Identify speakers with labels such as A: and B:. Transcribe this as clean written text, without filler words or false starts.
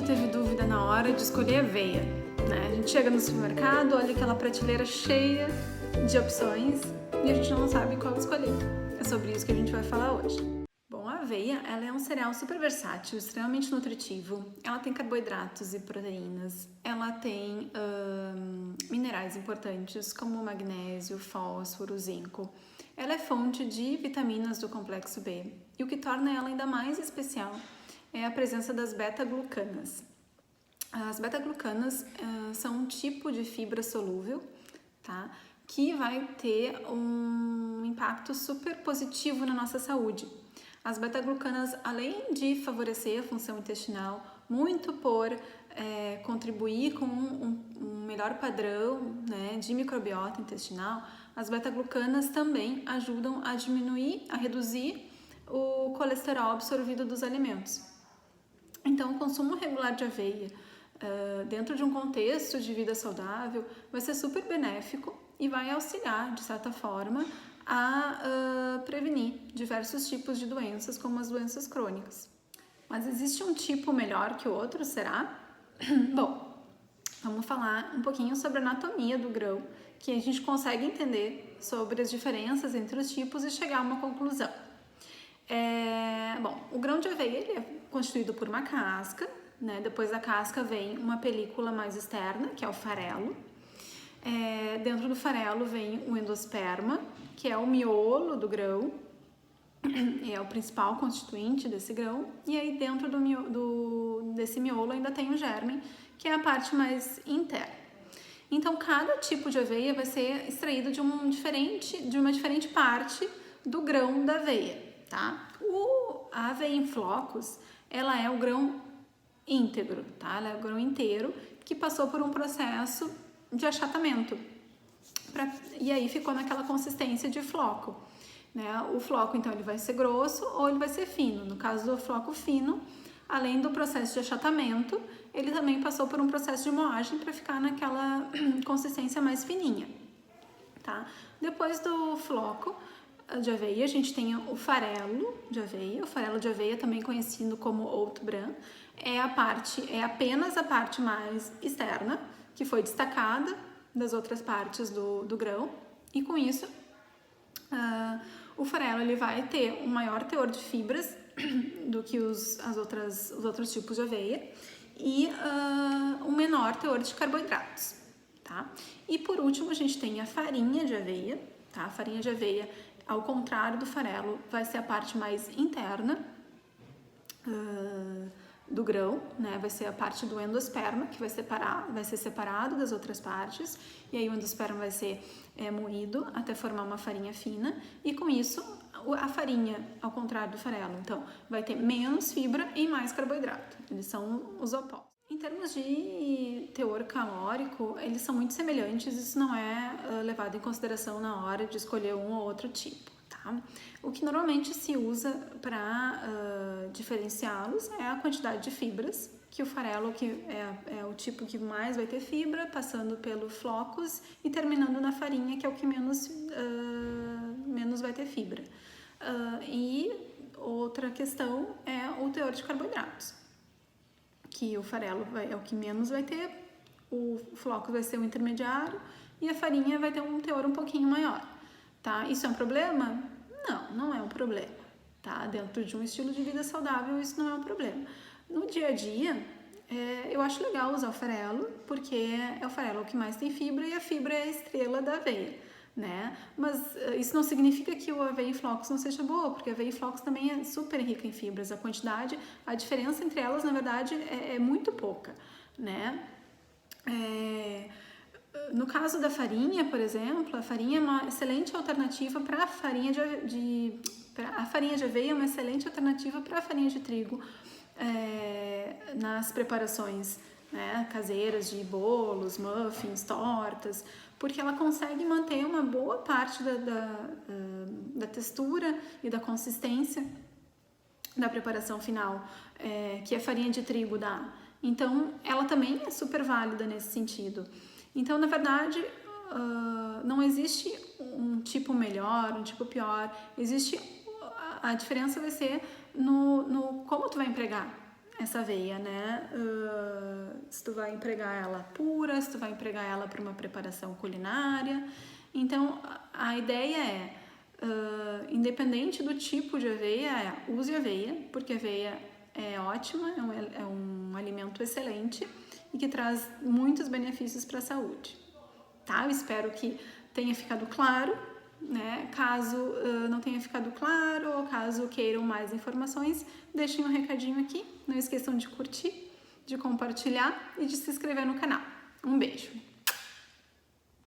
A: já teve dúvida na hora de escolher aveia, né? A gente chega no supermercado, olha aquela prateleira cheia de opções e a gente não sabe qual escolher. É sobre isso que a gente vai falar hoje. Bom, a aveia, ela é um cereal super versátil, extremamente nutritivo. Ela tem carboidratos e proteínas. Ela tem minerais importantes como magnésio, fósforo, zinco. Ela é fonte de vitaminas do complexo B. E o que torna ela ainda mais especial é a presença das beta-glucanas. As beta-glucanas são um tipo de fibra solúvel, tá? Que vai ter um impacto super positivo na nossa saúde. As beta-glucanas, além de favorecer a função intestinal, muito por contribuir com um melhor padrão, né, de microbiota intestinal, as beta-glucanas também ajudam a diminuir, a reduzir o colesterol absorvido dos alimentos. Então, o consumo regular de aveia dentro de um contexto de vida saudável vai ser super benéfico e vai auxiliar, de certa forma, a prevenir diversos tipos de doenças, como as doenças crônicas. Mas existe um tipo melhor que o outro, será? Bom, vamos falar um pouquinho sobre a anatomia do grão, que a gente consegue entender sobre as diferenças entre os tipos e chegar a uma conclusão. Bom, o grão de aveia ele é constituído por uma casca, né? Depois da casca vem uma película mais externa, que é o farelo. Dentro do farelo vem o endosperma, que é o miolo do grão, é o principal constituinte desse grão, e aí dentro desse miolo ainda tem o germe, que é a parte mais interna. Então, cada tipo de aveia vai ser extraído de uma diferente parte do grão da aveia, tá? A aveia em flocos, ela é o grão íntegro, tá? Ela é o grão inteiro que passou por um processo de achatamento. E aí ficou naquela consistência de floco, né? O floco, então, ele vai ser grosso ou ele vai ser fino. No caso do floco fino, além do processo de achatamento, ele também passou por um processo de moagem para ficar naquela consistência mais fininha, tá? Depois do floco de aveia, a gente tem o farelo de aveia. O farelo de aveia, também conhecido como haute bran, é apenas a parte mais externa, que foi destacada das outras partes do grão, e com isso o farelo ele vai ter um maior teor de fibras do que os outros tipos de aveia e um menor teor de carboidratos, tá? E por último a gente tem a farinha de aveia, tá? A farinha de aveia, ao contrário do farelo, vai ser a parte mais interna do grão, né? Vai ser a parte do endosperma que vai ser separado das outras partes, e aí o endosperma vai ser moído até formar uma farinha fina, e com isso a farinha, ao contrário do farelo, então vai ter menos fibra e mais carboidrato. Eles são os opostos. Em termos de teor calórico, eles são muito semelhantes, isso não é levado em consideração na hora de escolher um ou outro tipo. Tá? O que normalmente se usa para diferenciá-los é a quantidade de fibras, que o farelo que é o tipo que mais vai ter fibra, passando pelos flocos e terminando na farinha, que é o que menos vai ter fibra. E outra questão é o teor de carboidratos, que o farelo é o que menos vai ter, o floco vai ser o intermediário e a farinha vai ter um teor um pouquinho maior. Tá? Isso é um problema? Não, não é um problema. Tá? Dentro de um estilo de vida saudável, isso não é um problema. No dia a dia, eu acho legal usar o farelo, porque é o farelo que mais tem fibra e a fibra é a estrela da aveia, né? Mas isso não significa que o aveia em flocos não seja boa, porque a aveia em flocos também é super rica em fibras. A diferença entre elas, na verdade, é muito pouca, né? No caso da farinha, por exemplo, a farinha é uma excelente alternativa para a farinha a farinha de aveia é uma excelente alternativa para a farinha de trigo nas preparações, né, caseiras de bolos, muffins, tortas, porque ela consegue manter uma boa parte da textura e da consistência da preparação final que a farinha de trigo dá. Então, ela também é super válida nesse sentido. Então, na verdade, não existe um tipo melhor, um tipo pior. A diferença vai ser no como tu vai empregar essa aveia, né? Se tu vai empregar ela pura, se tu vai empregar ela para uma preparação culinária. Então, a ideia é, independente do tipo de aveia, use aveia, porque aveia é ótima, é um alimento excelente e que traz muitos benefícios para a saúde, tá? Eu espero que tenha ficado claro, né? Caso não tenha ficado claro ou caso queiram mais informações, deixem um recadinho aqui. Não esqueçam de curtir, de compartilhar e de se inscrever no canal. Um beijo!